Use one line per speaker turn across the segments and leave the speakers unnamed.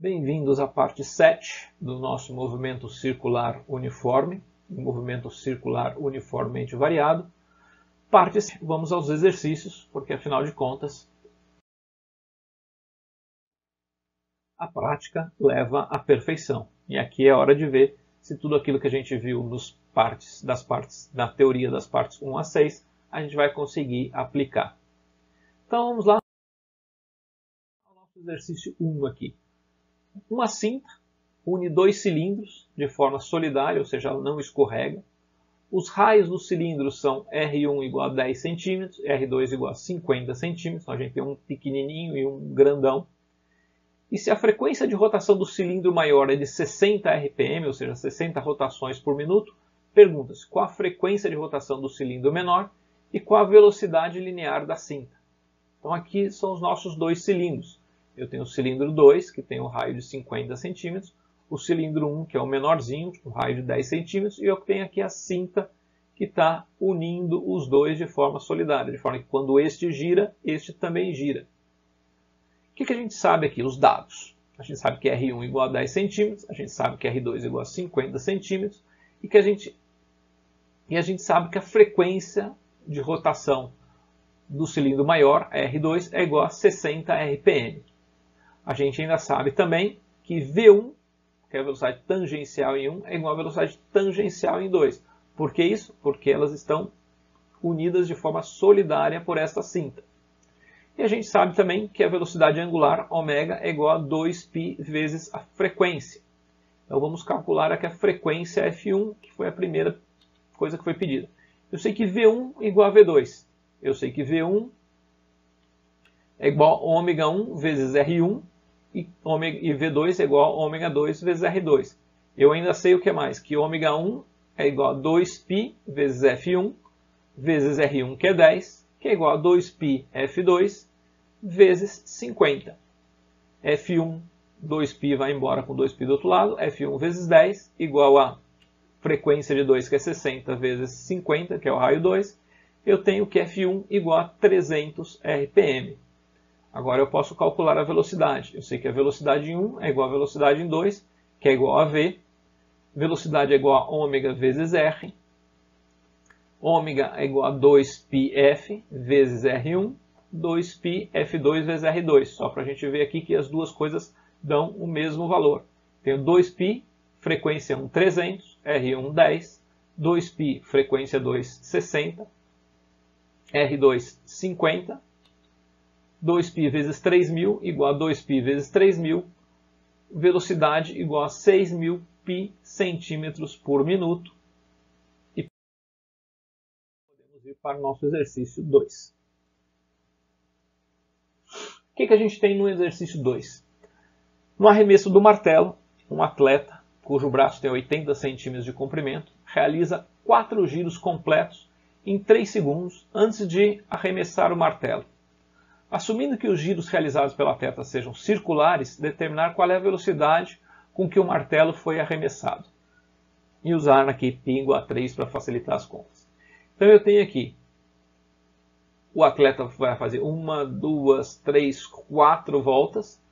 Bem-vindos à parte 7 do nosso movimento circular uniforme, movimento circular uniformemente variado. Vamos aos exercícios, porque afinal de contas, a prática leva à perfeição. E aqui é hora de ver se tudo aquilo que a gente viu na teoria das partes 1 a 6, a gente vai conseguir aplicar. Então vamos lá ao nosso exercício 1 aqui. Uma cinta une dois cilindros de forma solidária, ou seja, ela não escorrega. Os raios dos cilindros são R1 igual a 10 cm, R2 igual a 50 cm, então a gente tem um pequenininho e um grandão. E se a frequência de rotação do cilindro maior é de 60 RPM, ou seja, 60 rotações por minuto, pergunta-se qual a frequência de rotação do cilindro menor e qual a velocidade linear da cinta. Então aqui são os nossos dois cilindros. Eu tenho o cilindro 2, que tem um raio de 50 cm, o cilindro 1, que é o menorzinho, com um raio de 10 cm, e eu tenho aqui a cinta que está unindo os dois de forma solidária, de forma que quando este gira, este também gira. O que a gente sabe aqui? Os dados. A gente sabe que R1 igual a 10 cm, a gente sabe que R2 igual a 50 cm, e a gente sabe que a frequência de rotação do cilindro maior, R2, é igual a 60 RPM. A gente ainda sabe também que V1, que é a velocidade tangencial em 1, é igual à velocidade tangencial em 2. Por que isso? Porque elas estão unidas de forma solidária por esta cinta. E a gente sabe também que a velocidade angular, ômega, é igual a 2π vezes a frequência. Então vamos calcular aqui a frequência F1, que foi a primeira coisa que foi pedida. Eu sei que V1 é igual a V2. Eu sei que V1 é igual a ômega 1 vezes R1 e V2 é igual a ômega 2 vezes R2. Eu ainda sei o que mais? Que ômega 1 é igual a 2π vezes F1 vezes R1, que é 10, que é igual a 2π F2 vezes 50. F1, 2π vai embora com 2π do outro lado, F1 vezes 10 igual a frequência de 2, que é 60, vezes 50, que é o raio 2. Eu tenho que F1 igual a 300 RPM. Agora eu posso calcular a velocidade. Eu sei que a velocidade em 1 é igual a velocidade em 2, que é igual a V. Velocidade é igual a ômega vezes R. Ômega é igual a 2πf vezes R1, 2π F2 vezes R2. Só para a gente ver aqui que as duas coisas dão o mesmo valor. Tenho 2π, frequência 1, 300, R1, 10, 2π, frequência 2, 60, R2, 50, 2π vezes 3.000 igual a 2π vezes 3.000, velocidade igual a 6.000 π centímetros por minuto. E podemos ir para o nosso exercício 2. O que a gente tem no exercício 2? No arremesso do martelo, um atleta, cujo braço tem 80 centímetros de comprimento, realiza 4 giros completos em 3 segundos antes de arremessar o martelo. Assumindo que os giros realizados pelo atleta sejam circulares, determinar qual é a velocidade com que o martelo foi arremessado. E usar aqui π igual a 3 para facilitar as contas. Então eu tenho aqui, o atleta vai fazer 1, 2, 3, 4 voltas.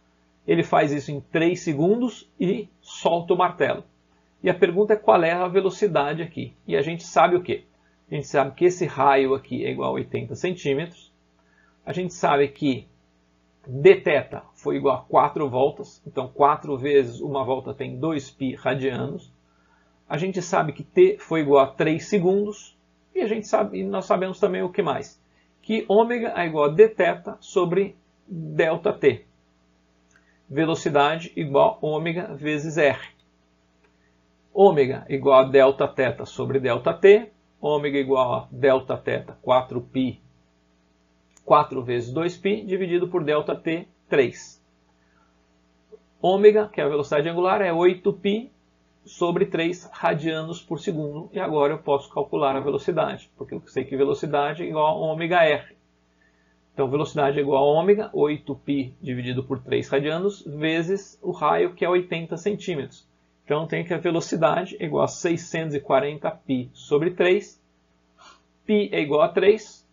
Ele faz isso em 3 segundos e solta o martelo. E a pergunta é qual é a velocidade aqui. E a gente sabe o quê? A gente sabe que esse raio aqui é igual a 80 centímetros. A gente sabe que dθ foi igual a 4 voltas, então 4 vezes uma volta tem 2π radianos. A gente sabe que t foi igual a 3 segundos, e nós sabemos também o que mais? Que ômega é igual a dθ sobre ΔT. Velocidade igual a ômega vezes r. Ômega igual a Δθ sobre ΔT, ômega igual a Δθ 4π 4 vezes 2π dividido por ΔT, 3. Ômega, que é a velocidade angular, é 8π sobre 3 radianos por segundo. E agora eu posso calcular a velocidade, porque eu sei que velocidade é igual a ômega r. Então, velocidade é igual a ômega, 8π dividido por 3 radianos, vezes o raio, que é 80 centímetros. Então, eu tenho que a velocidade é igual a 640π sobre 3. π é igual a 3.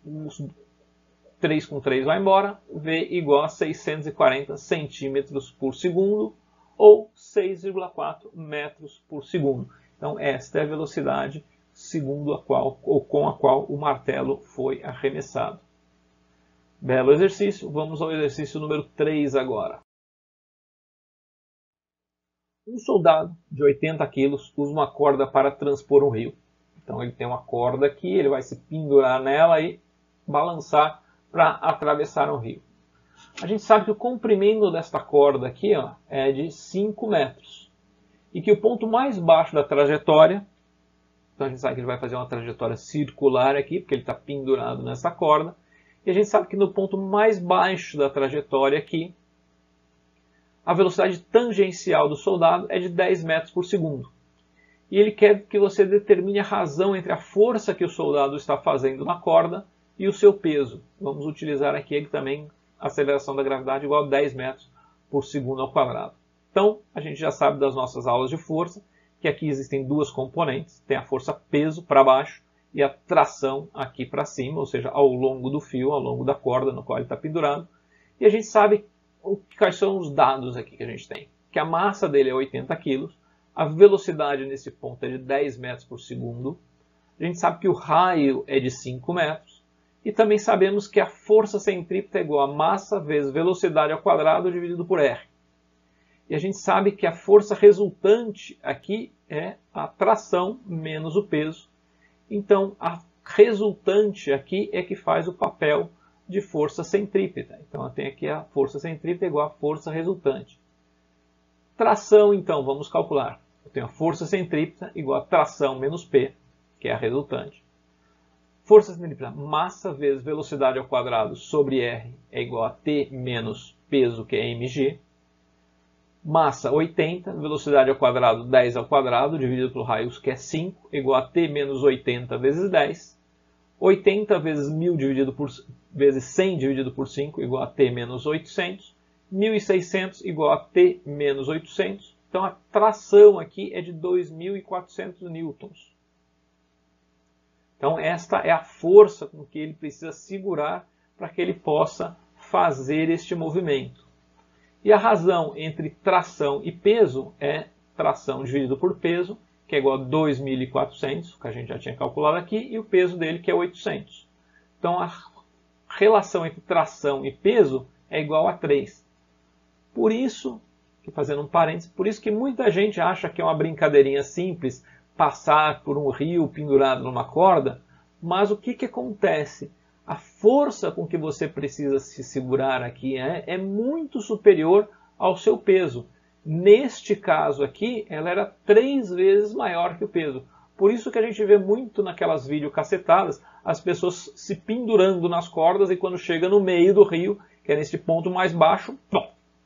3 com 3 vai embora, V igual a 640 centímetros por segundo, ou 6,4 metros por segundo. Então esta é a velocidade segundo a qual, ou com a qual o martelo foi arremessado. Belo exercício, vamos ao exercício número 3 agora. Um soldado de 80 quilos usa uma corda para transpor um rio. Então ele tem uma corda aqui, ele vai se pendurar nela e balançar para atravessar um rio. A gente sabe que o comprimento desta corda aqui é de 5 metros. E que o ponto mais baixo da trajetória, então a gente sabe que ele vai fazer uma trajetória circular aqui, porque ele está pendurado nessa corda. E a gente sabe que no ponto mais baixo da trajetória aqui, a velocidade tangencial do soldado é de 10 metros por segundo. E ele quer que você determine a razão entre a força que o soldado está fazendo na corda e o seu peso. Vamos utilizar aqui também a aceleração da gravidade igual a 10 metros por segundo ao quadrado. Então, a gente já sabe das nossas aulas de força que aqui existem duas componentes. Tem a força peso para baixo e a tração aqui para cima, ou seja, ao longo do fio, ao longo da corda no qual ele está pendurado. E a gente sabe quais são os dados aqui que a gente tem. Que a massa dele é 80 kg, a velocidade nesse ponto é de 10 metros por segundo. A gente sabe que o raio é de 5 metros. E também sabemos que a força centrípeta é igual a massa vezes velocidade ao quadrado dividido por R. E a gente sabe que a força resultante aqui é a tração menos o peso. Então, a resultante aqui é que faz o papel de força centrípeta. Então, eu tenho aqui a força centrípeta igual a força resultante. Tração, então, vamos calcular. Eu tenho a força centrípeta igual a tração menos P, que é a resultante. Força centrípeta, massa vezes velocidade ao quadrado sobre R é igual a T menos peso, que é mg. Massa 80, velocidade ao quadrado 10 ao quadrado, dividido pelo raio, que é 5, igual a T menos 80 vezes 10. 80 vezes 1000 vezes 100 dividido por 5, igual a T menos 800. 1600 igual a T menos 800. Então a tração aqui é de 2.400 newtons. Então esta é a força com que ele precisa segurar para que ele possa fazer este movimento. E a razão entre tração e peso é tração dividido por peso, que é igual a 2.400, que a gente já tinha calculado aqui, e o peso dele, que é 800. Então a relação entre tração e peso é igual a 3. Por isso, fazendo um parênteses, por isso que muita gente acha que é uma brincadeirinha simples passar por um rio pendurado numa corda, mas o que acontece? A força com que você precisa se segurar aqui é muito superior ao seu peso. Neste caso aqui, ela era 3 vezes maior que o peso. Por isso que a gente vê muito naquelas videocassetadas as pessoas se pendurando nas cordas e quando chega no meio do rio, que é nesse ponto mais baixo,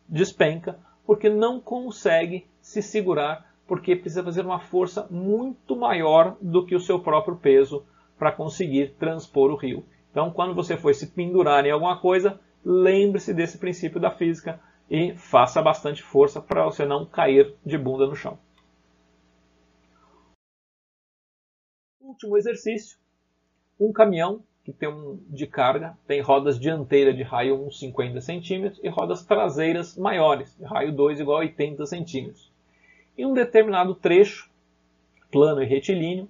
despenca, porque não consegue se segurar, porque precisa fazer uma força muito maior do que o seu próprio peso para conseguir transpor o rio. Então, quando você for se pendurar em alguma coisa, lembre-se desse princípio da física e faça bastante força para você não cair de bunda no chão. Último exercício. Um caminhão que tem de carga tem rodas dianteiras de raio 1, 50 cm e rodas traseiras maiores, de raio 2 igual a 80 cm. Em um determinado trecho, plano e retilíneo,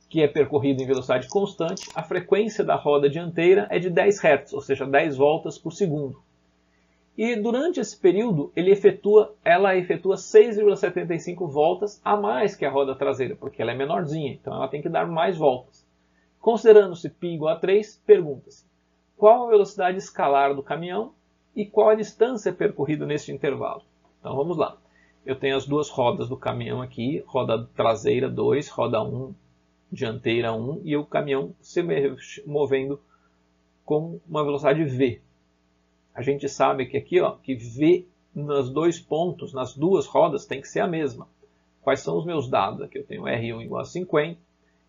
que é percorrido em velocidade constante, a frequência da roda dianteira é de 10 Hz, ou seja, 10 voltas por segundo. E durante esse período, ela efetua 6,75 voltas a mais que a roda traseira, porque ela é menorzinha, então ela tem que dar mais voltas. Considerando-se π igual a 3, pergunta-se qual a velocidade escalar do caminhão e qual a distância percorrida neste intervalo. Então vamos lá. Eu tenho as duas rodas do caminhão aqui, roda traseira 2, roda 1, dianteira 1, e o caminhão se movendo com uma velocidade v. A gente sabe que aqui, que v nos dois pontos, nas duas rodas, tem que ser a mesma. Quais são os meus dados? Aqui eu tenho R1 igual a 50,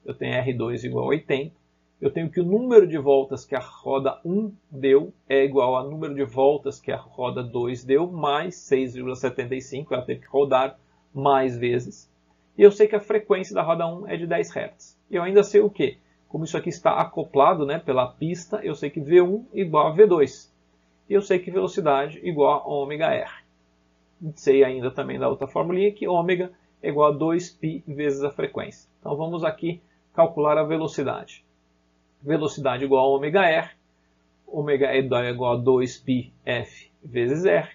eu tenho R2 igual a 80, eu tenho que o número de voltas que a roda 1 deu é igual ao número de voltas que a roda 2 deu, mais 6,75, ela teve que rodar mais vezes. E eu sei que a frequência da roda 1 é de 10 Hz. E eu ainda sei o quê? Como isso aqui está acoplado pela pista, eu sei que V1 igual a V2. E eu sei que velocidade igual a ômega R. sei ainda também da outra formulinha que ômega é igual a 2π vezes a frequência. Então vamos aqui calcular a velocidade. Velocidade igual a ômega r. Ômega é igual a 2πf vezes r.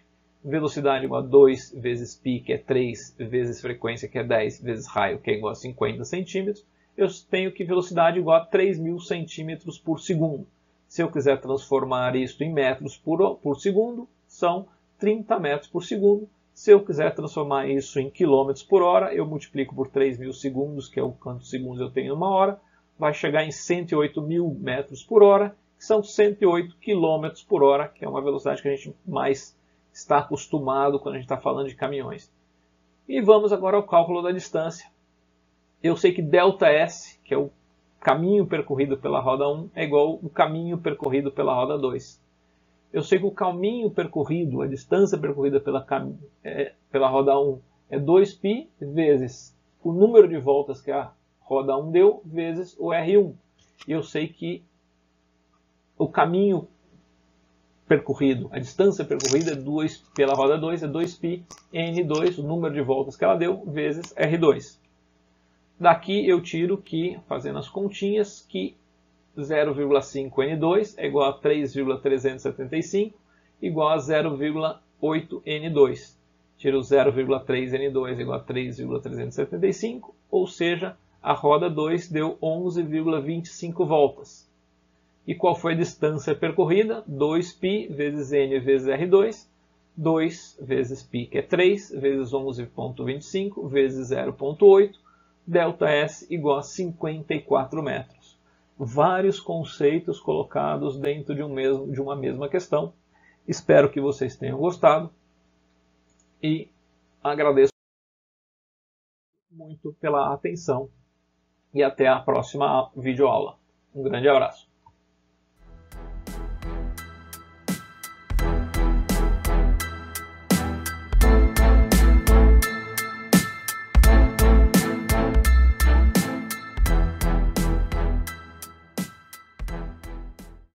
Velocidade igual a 2 vezes π, que é 3, vezes frequência, que é 10, vezes raio, que é igual a 50 centímetros. Eu tenho que velocidade igual a 3.000 centímetros por segundo. Se eu quiser transformar isso em metros por segundo, são 30 metros por segundo. Se eu quiser transformar isso em quilômetros por hora, eu multiplico por 3.000 segundos, que é o quantos segundos eu tenho numa hora, vai chegar em 108.000 metros por hora, que são 108 quilômetros por hora, que é uma velocidade que a gente mais está acostumado quando a gente está falando de caminhões. E vamos agora ao cálculo da distância. Eu sei que ΔS, que é o caminho percorrido pela roda 1, é igual ao caminho percorrido pela roda 2. Eu sei que o caminho percorrido, a distância percorrida pela roda 1 é 2π vezes o número de voltas que a roda 1 deu, vezes o R1. E eu sei que o caminho percorrido, a distância percorrida pela roda 2 é 2π N2, o número de voltas que ela deu, vezes R2. Daqui eu tiro que, fazendo as continhas, que 0,5 N2 é igual a 3,375 igual a 0,8 N2. Tiro 0,3 N2 igual a 3,375, ou seja, a roda 2 deu 11,25 voltas. E qual foi a distância percorrida? 2π vezes N vezes R2, 2 vezes π, que é 3, vezes 11,25, vezes 0,8, ΔS igual a 54 metros. Vários conceitos colocados dentro de uma mesma questão. Espero que vocês tenham gostado e agradeço muito pela atenção e até a próxima videoaula. Um grande abraço.